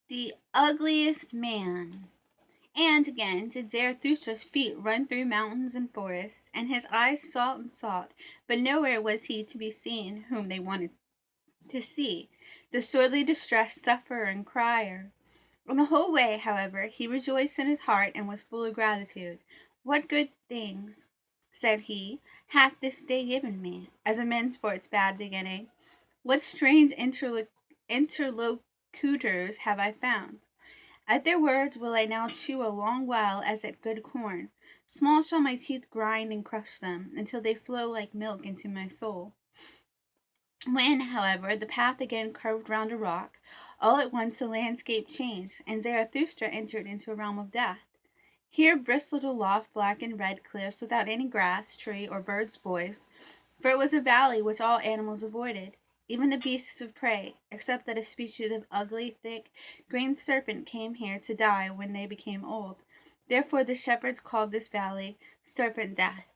The Ugliest Man. And again did Zarathustra's feet run through mountains and forests, and his eyes sought and sought, but nowhere was he to be seen whom they wanted to see, the sorely distressed sufferer and crier. On the whole way, however, he rejoiced in his heart and was full of gratitude. What good things, said he, hath this day given me, as amends for its bad beginning? What strange interlocutors have I found? At their words will I now chew a long while as at good corn. Small shall my teeth grind and crush them, until they flow like milk into my soul. When, however, the path again curved round a rock, all at once the landscape changed, and Zarathustra entered into a realm of death. Here bristled aloft black and red cliffs without any grass, tree, or bird's voice, for it was a valley which all animals avoided, even the beasts of prey, except that a species of ugly, thick, green serpent came here to die when they became old. Therefore the shepherds called this valley Serpent Death.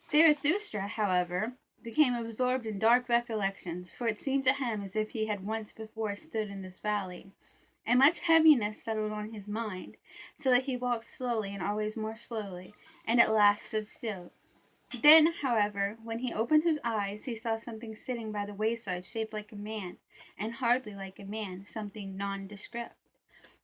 Zarathustra, however, became absorbed in dark recollections, for it seemed to him as if he had once before stood in this valley, and much heaviness settled on his mind, so that he walked slowly and always more slowly, and at last stood still. Then, however, when he opened his eyes, he saw something sitting by the wayside shaped like a man, and hardly like a man, something nondescript.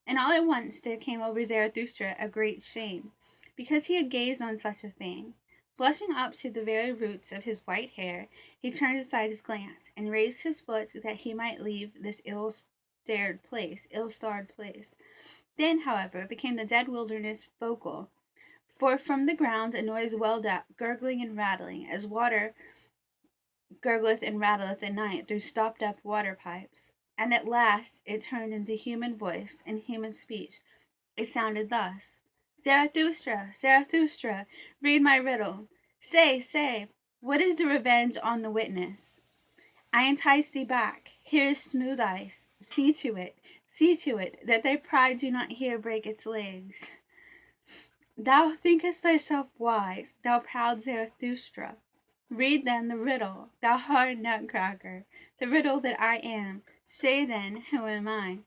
And all at once there came over Zarathustra a great shame, because he had gazed on such a thing. Blushing up to the very roots of his white hair, he turned aside his glance, and raised his foot that he might leave this ill-starred place. Then, however, became the dead wilderness vocal, for from the ground a noise welled up, gurgling and rattling, as water gurgleth and rattleth at night through stopped-up water-pipes. And at last it turned into human voice and human speech. It sounded thus: Zarathustra, Zarathustra, read my riddle. Say, what is the revenge on the witness? I entice thee back. Here is smooth ice. See to it, that thy pride do not here break its legs. Thou thinkest thyself wise, thou proud Zarathustra. Read then the riddle, thou hard nutcracker, the riddle that I am. Say then, who am I?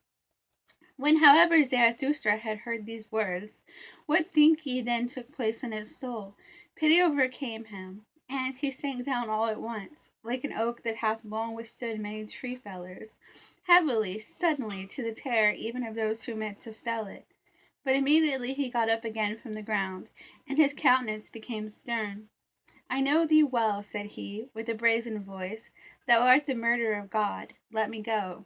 When, however, Zarathustra had heard these words, what think ye then took place in his soul? Pity overcame him, and he sank down all at once, like an oak that hath long withstood many tree fellers, heavily, suddenly, to the terror even of those who meant to fell it. But immediately he got up again from the ground, and his countenance became stern. I know thee well, said he, with a brazen voice. Thou art the murderer of God. Let me go.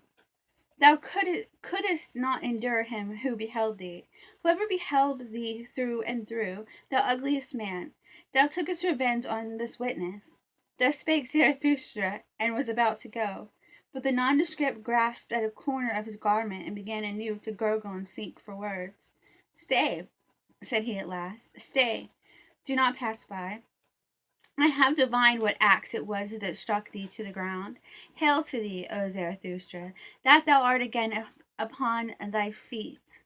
Thou couldst not endure him who beheld thee. Whoever beheld thee through and through, thou ugliest man, thou tookest revenge on this witness. Thus spake Zarathustra, and was about to go. But the nondescript grasped at a corner of his garment and began anew to gurgle and seek for words. Stay, said he at last, stay, do not pass by. I have divined what axe it was that struck thee to the ground. Hail to thee, O Zarathustra, that thou art again upon thy feet.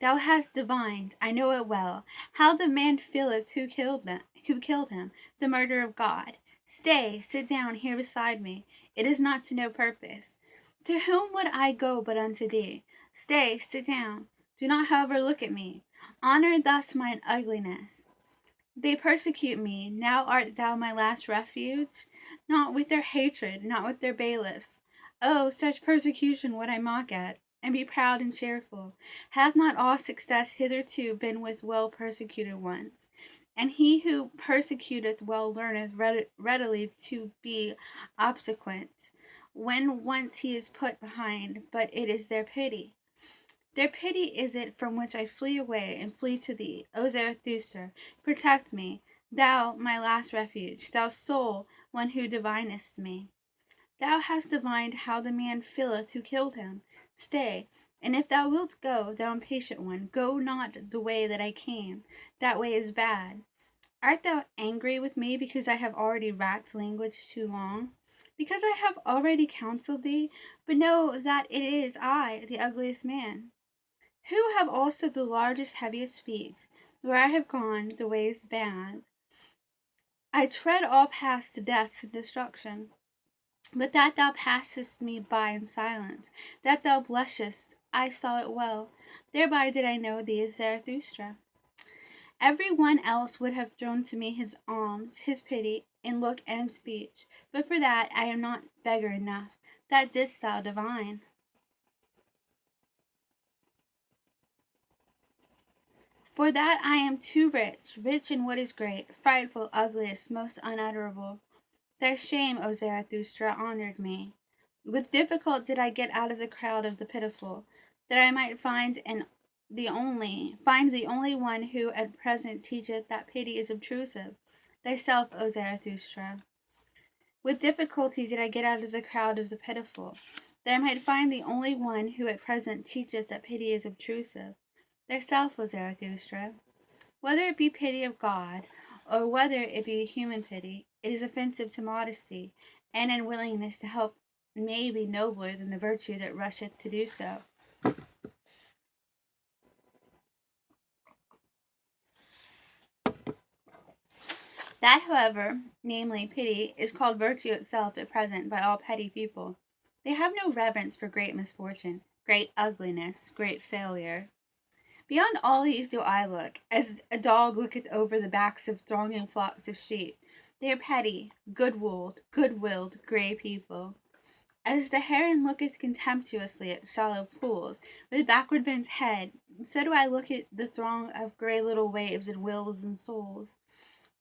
Thou hast divined, I know it well, how the man feeleth who killed him, the murder of God. Stay, sit down here beside me. It is not to no purpose. To whom would I go but unto thee? Stay, sit down. Do not, however, look at me. Honor thus mine ugliness. They persecute me. Now art thou my last refuge? Not with their hatred, not with their bailiffs. Oh, such persecution would I mock at, and be proud and cheerful. Hath not all success hitherto been with well persecuted ones? And he who persecuteth well learneth readily to be obsequient, when once he is put behind. But it is their pity. Their pity is it from which I flee away and flee to thee, O Zarathustra. Protect me, thou my last refuge, thou sole one who divinest me. Thou hast divined how the man feeleth who killed him. Stay, and if thou wilt go, thou impatient one, go not the way that I came. That way is bad. Art thou angry with me because I have already racked language too long? Because I have already counselled thee? But know that it is I, the ugliest man, who have also the largest, heaviest feet. Where I have gone, the way is bad. I tread all paths to death and destruction. But that thou passest me by in silence, that thou blushest, I saw it well. Thereby did I know thee, Zarathustra. Every one else would have thrown to me his alms, his pity, in look and speech. But for that I am not beggar enough. That didst thou divine. For that I am too rich, rich in what is great, frightful, ugliest, most unutterable. Thy shame, O Zarathustra, honored me. With difficulty did I get out of the crowd of the pitiful, that I might find the only one who at present teacheth that pity is obtrusive. Thyself, O Zarathustra. With difficulty did I get out of the crowd of the pitiful, that I might find the only one who at present teacheth that pity is obtrusive. Thyself, O Zarathustra. Whether it be pity of God, or whether it be human pity, it is offensive to modesty, and unwillingness to help may be nobler than the virtue that rusheth to do so. That, however, namely pity, is called virtue itself at present by all petty people. They have no reverence for great misfortune, great ugliness, great failure. Beyond all these do I look, as a dog looketh over the backs of thronging flocks of sheep. They are petty, good-willed, grey people. As the heron looketh contemptuously at shallow pools, with backward bent head, so do I look at the throng of grey little waves and wills and souls.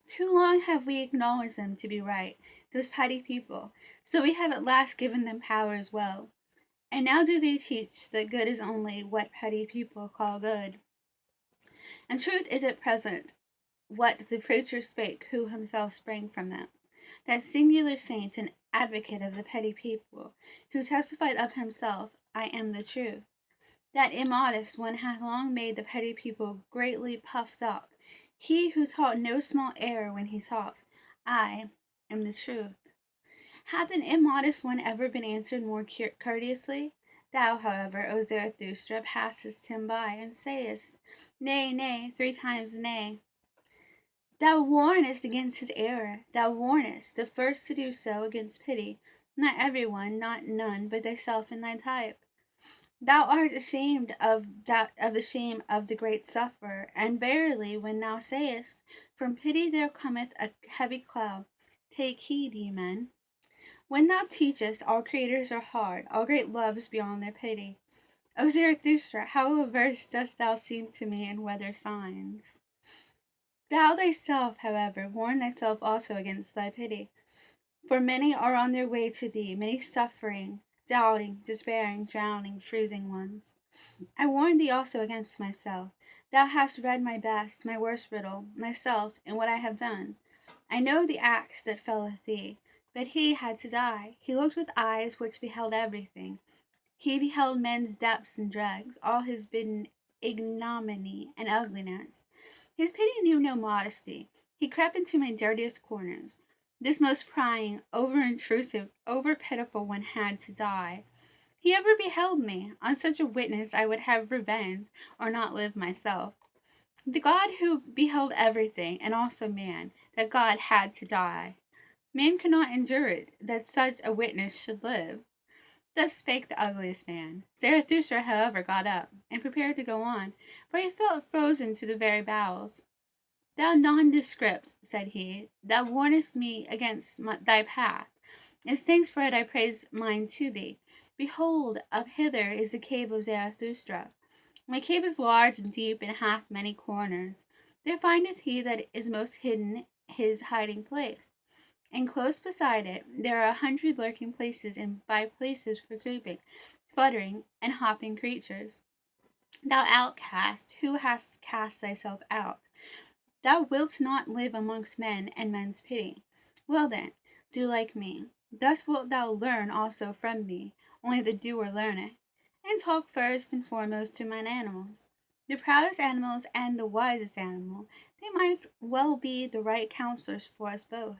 Too long have we acknowledged them to be right, those petty people, so we have at last given them power as well. And now do they teach that good is only what petty people call good. And truth is at present what the preacher spake who himself sprang from them, that singular saint and advocate of the petty people, who testified of himself, I am the truth. That immodest one hath long made the petty people greatly puffed up, he who taught no small error when he taught, I am the truth. Hath an immodest one ever been answered more courteously? Thou, however, O Zarathustra, passest him by, and sayest, Nay, nay, 3 times nay. Thou warnest against his error, thou warnest, the first to do so, against pity, not every one, not none, but thyself and thy type. Thou art ashamed of the shame of the great sufferer, and verily, when thou sayest, From pity there cometh a heavy cloud, take heed, ye men. When thou teachest, all creators are hard, all great loves beyond their pity. O Zarathustra, how averse dost thou seem to me in weather signs! Thou thyself, however, warn thyself also against thy pity. For many are on their way to thee, many suffering, doubting, despairing, drowning, freezing ones. I warn thee also against myself. Thou hast read my best, my worst riddle, myself, and what I have done. I know the axe that felleth thee, but he had to die. He looked with eyes which beheld everything. He beheld men's depths and dregs, all his bidden ignominy and ugliness. His pity knew no modesty. He crept into my dirtiest corners. This most prying, over-intrusive, over-pitiful one had to die. He ever beheld me. On such a witness I would have revenge, or not live myself. The God who beheld everything, and also man, that God had to die. Man could not endure it, that such a witness should live. Thus spake the ugliest man. Zarathustra, however, got up, and prepared to go on, for he felt frozen to the very bowels. Thou nondescript, said he, thou warnest me against thy path. As thanks for it I praise mine to thee. Behold, up hither is the cave of Zarathustra. My cave is large and deep, and hath many corners. There findeth he that is most hidden his hiding place. And close beside it there are 100 lurking places and by places for creeping, fluttering, and hopping creatures. Thou outcast, who hast cast thyself out? Thou wilt not live amongst men and men's pity. Well then, do like me. Thus wilt thou learn also from me, only the doer learneth. And talk first and foremost to mine animals. The proudest animals and the wisest animal, they might well be the right counselors for us both.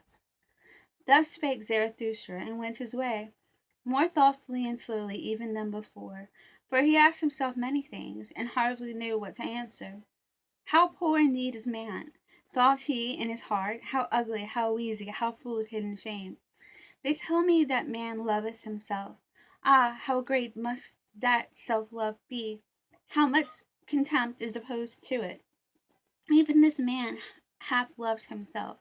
Thus spake Zarathustra, and went his way, more thoughtfully and slowly even than before, for he asked himself many things, and hardly knew what to answer. How poor indeed is man, thought he in his heart, how ugly, how wheezy, how full of hidden shame. They tell me that man loveth himself. Ah, how great must that self-love be! How much contempt is opposed to it! Even this man hath loved himself,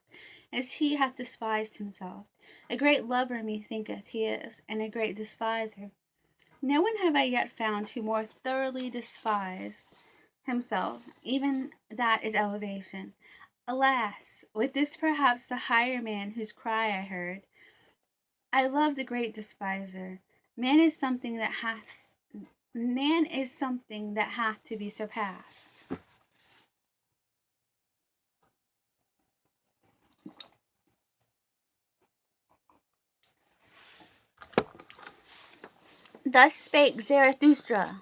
as he hath despised himself. A great lover methinketh he is, and a great despiser. No one have I yet found who more thoroughly despised himself. Even that is elevation. Alas! with this perhaps the higher man whose cry I heard, I love the great despiser. Man is something that hath to be surpassed. Thus spake Zarathustra.